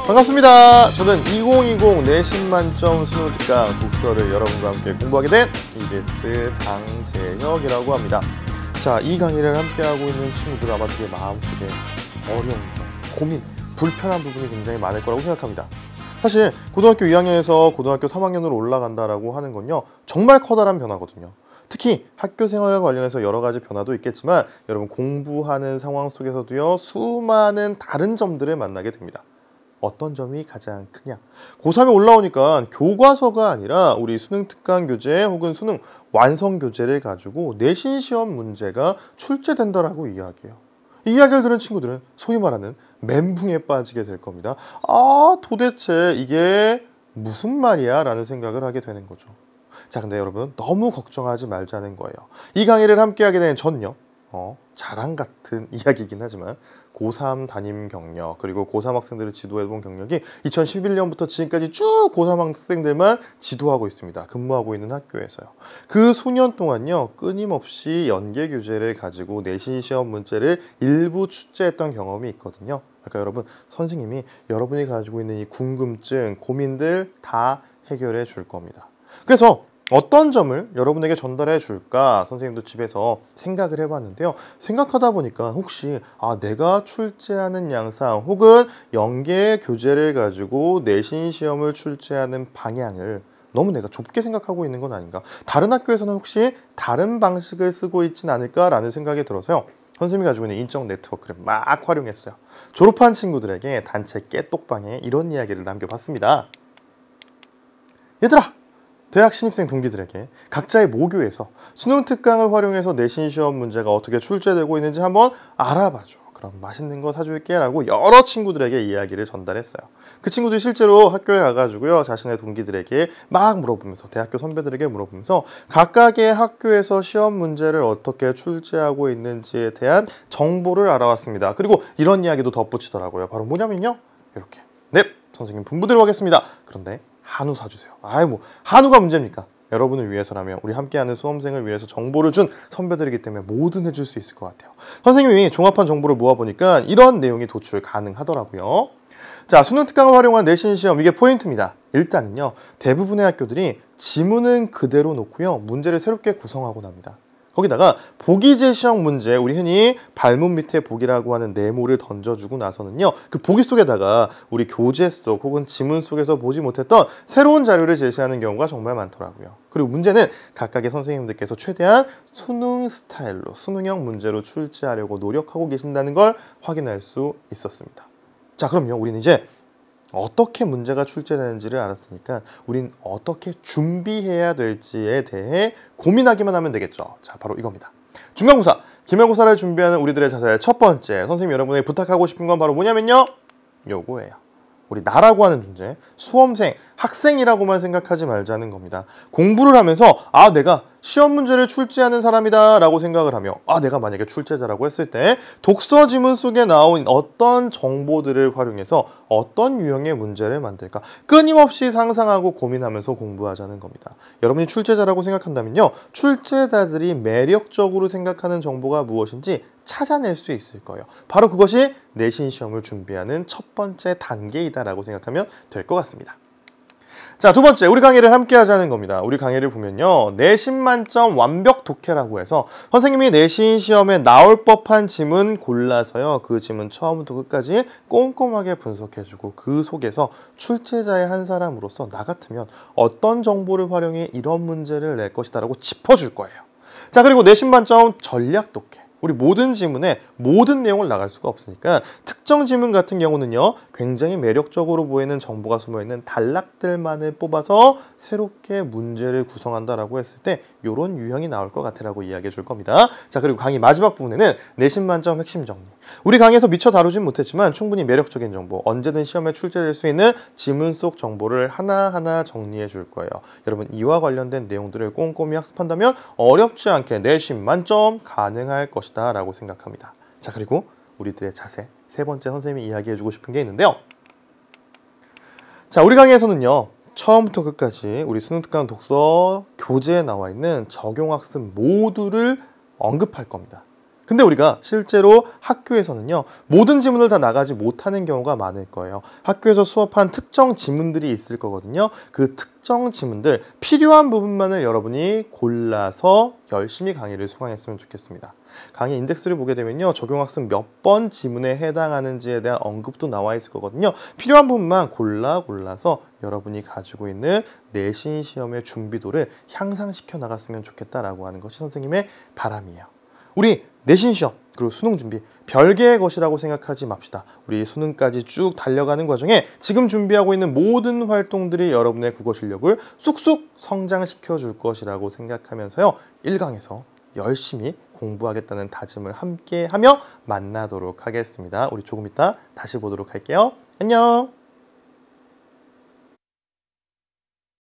반갑습니다. 저는 2020 내신 만점 수능 특강 독서를 여러분과 함께 공부하게 된 EBS 장재혁이라고 합니다. 자, 이 강의를 함께하고 있는 친구들 아마 되게 마음속에 어려운 점, 고민, 불편한 부분이 굉장히 많을 거라고 생각합니다. 사실 고등학교 2학년에서 고등학교 3학년으로 올라간다라고 하는 건요, 정말 커다란 변화거든요. 특히 학교 생활과 관련해서 여러 가지 변화도 있겠지만 여러분 공부하는 상황 속에서도요, 수많은 다른 점들을 만나게 됩니다. 어떤 점이 가장 크냐? 고3에 올라오니까 교과서가 아니라 우리 수능 특강 교재 혹은 수능 완성 교재를 가지고 내신 시험 문제가 출제된다라고 이야기해요. 이 이야기를 들은 친구들은 소위 말하는 멘붕에 빠지게 될 겁니다. 아, 도대체 이게 무슨 말이야? 라는 생각을 하게 되는 거죠. 자, 근데 여러분 너무 걱정하지 말자는 거예요. 이 강의를 함께하게 된 전요, 자랑 같은 이야기이긴 하지만 고3 담임 경력, 그리고 고3 학생들을 지도해본 경력이 2011년부터 지금까지 쭉 고3 학생들만 지도하고 있습니다. 근무하고 있는 학교에서요. 그 수년 동안요, 끊임없이 연계 교재를 가지고 내신 시험 문제를 일부 출제했던 경험이 있거든요. 그러니까 여러분, 선생님이 여러분이 가지고 있는 이 궁금증, 고민들 다 해결해 줄 겁니다. 그래서 어떤 점을 여러분에게 전달해 줄까 선생님도 집에서 생각을 해봤는데요. 생각하다 보니까 혹시 내가 출제하는 양상 혹은 연계 교재를 가지고 내신 시험을 출제하는 방향을 너무 내가 좁게 생각하고 있는 건 아닌가, 다른 학교에서는 혹시 다른 방식을 쓰고 있진 않을까라는 생각이 들어서요, 선생님이 가지고 있는 인적 네트워크를 막 활용했어요. 졸업한 친구들에게 단체 깨똑방에 이런 이야기를 남겨봤습니다. 얘들아! 대학 신입생 동기들에게 각자의 모교에서 수능 특강을 활용해서 내신 시험 문제가 어떻게 출제되고 있는지 한번 알아봐줘. 그럼 맛있는 거 사줄게 라고 여러 친구들에게 이야기를 전달했어요. 그 친구들이 실제로 학교에 가가지고요, 자신의 동기들에게 막 물어보면서, 대학교 선배들에게 물어보면서 각각의 학교에서 시험 문제를 어떻게 출제하고 있는지에 대한 정보를 알아왔습니다. 그리고 이런 이야기도 덧붙이더라고요. 바로 뭐냐면요, 이렇게. 네, 선생님 분부대로 하겠습니다. 그런데 한우 사주세요. 한우가 문제입니까? 여러분을 위해서라면, 우리 함께하는 수험생을 위해서 정보를 준 선배들이기 때문에 뭐든 해줄 수 있을 것 같아요. 선생님이 종합한 정보를 모아보니까 이런 내용이 도출 가능하더라고요. 자, 수능 특강을 활용한 내신 시험, 이게 포인트입니다. 일단은요, 대부분의 학교들이 지문은 그대로 놓고요, 문제를 새롭게 구성하곤 합니다. 거기다가 보기 제시형 문제, 우리 흔히 발문 밑에 보기라고 하는 네모를 던져주고 나서는요, 그 보기 속에다가 우리 교재 속 혹은 지문 속에서 보지 못했던 새로운 자료를 제시하는 경우가 정말 많더라고요. 그리고 문제는 각각의 선생님들께서 최대한 수능 스타일로, 수능형 문제로 출제하려고 노력하고 계신다는 걸 확인할 수 있었습니다. 자, 그럼요, 우리는 이제 어떻게 문제가 출제되는지를 알았으니까 우린 어떻게 준비해야 될지에 대해 고민하기만 하면 되겠죠. 자, 바로 이겁니다. 중간고사, 기말고사를 준비하는 우리들의 자세의 첫 번째, 선생님 여러분에게 부탁하고 싶은 건 바로 뭐냐면요, 요거예요. 우리 나라고 하는 존재, 수험생, 학생이라고만 생각하지 말자는 겁니다. 공부를 하면서 내가 시험 문제를 출제하는 사람이다 라고 생각을 하며, 내가 만약에 출제자라고 했을 때 독서 지문 속에 나온 어떤 정보들을 활용해서 어떤 유형의 문제를 만들까, 끊임없이 상상하고 고민하면서 공부하자는 겁니다. 여러분이 출제자라고 생각한다면요, 출제자들이 매력적으로 생각하는 정보가 무엇인지 찾아낼 수 있을 거예요. 바로 그것이 내신 시험을 준비하는 첫 번째 단계이다라고 생각하면 될 것 같습니다. 자, 두 번째, 우리 강의를 함께 하자는 겁니다. 우리 강의를 보면요, 내신 만점 완벽 독해라고 해서 선생님이 내신 시험에 나올 법한 지문 골라서요, 그 지문 처음부터 끝까지 꼼꼼하게 분석해주고 그 속에서 출제자의 한 사람으로서 나 같으면 어떤 정보를 활용해 이런 문제를 낼 것이다 라고 짚어줄 거예요. 자, 그리고 내신 만점 전략 독해. 우리 모든 지문에 모든 내용을 나갈 수가 없으니까 특정 지문 같은 경우는요, 굉장히 매력적으로 보이는 정보가 숨어있는 단락들만을 뽑아서 새롭게 문제를 구성한다라고 했을 때 이런 유형이 나올 것 같아라고 이야기해 줄 겁니다. 자, 그리고 강의 마지막 부분에는 내신 만점 핵심 정리. 우리 강의에서 미처 다루진 못했지만 충분히 매력적인 정보, 언제든 시험에 출제될 수 있는 지문 속 정보를 하나하나 정리해 줄 거예요. 여러분, 이와 관련된 내용들을 꼼꼼히 학습한다면 어렵지 않게 내신 만점 가능할 것이다 라고 생각합니다. 자, 그리고 우리들의 자세, 세 번째 선생님이 이야기해주고 싶은 게 있는데요. 자, 우리 강의에서는요, 처음부터 끝까지 우리 수능특강 독서 교재에 나와 있는 적용학습 모두를 언급할 겁니다. 근데 우리가 실제로 학교에서는요, 모든 지문을 다 나가지 못하는 경우가 많을 거예요. 학교에서 수업한 특정 지문들이 있을 거거든요. 그 특정 지문들 필요한 부분만을 여러분이 골라서 열심히 강의를 수강했으면 좋겠습니다. 강의 인덱스를 보게 되면요, 적용학습 몇 번 지문에 해당하는지에 대한 언급도 나와 있을 거거든요. 필요한 부분만 골라서 여러분이 가지고 있는 내신 시험의 준비도를 향상시켜 나갔으면 좋겠다라고 하는 것이 선생님의 바람이에요. 우리 내신 시험 그리고 수능 준비 별개의 것이라고 생각하지 맙시다. 우리 수능까지 쭉 달려가는 과정에 지금 준비하고 있는 모든 활동들이 여러분의 국어 실력을 쑥쑥 성장시켜 줄 것이라고 생각하면서요, 1강에서 열심히 공부하겠다는 다짐을 함께 하며 만나도록 하겠습니다. 우리 조금 이따 다시 보도록 할게요. 안녕.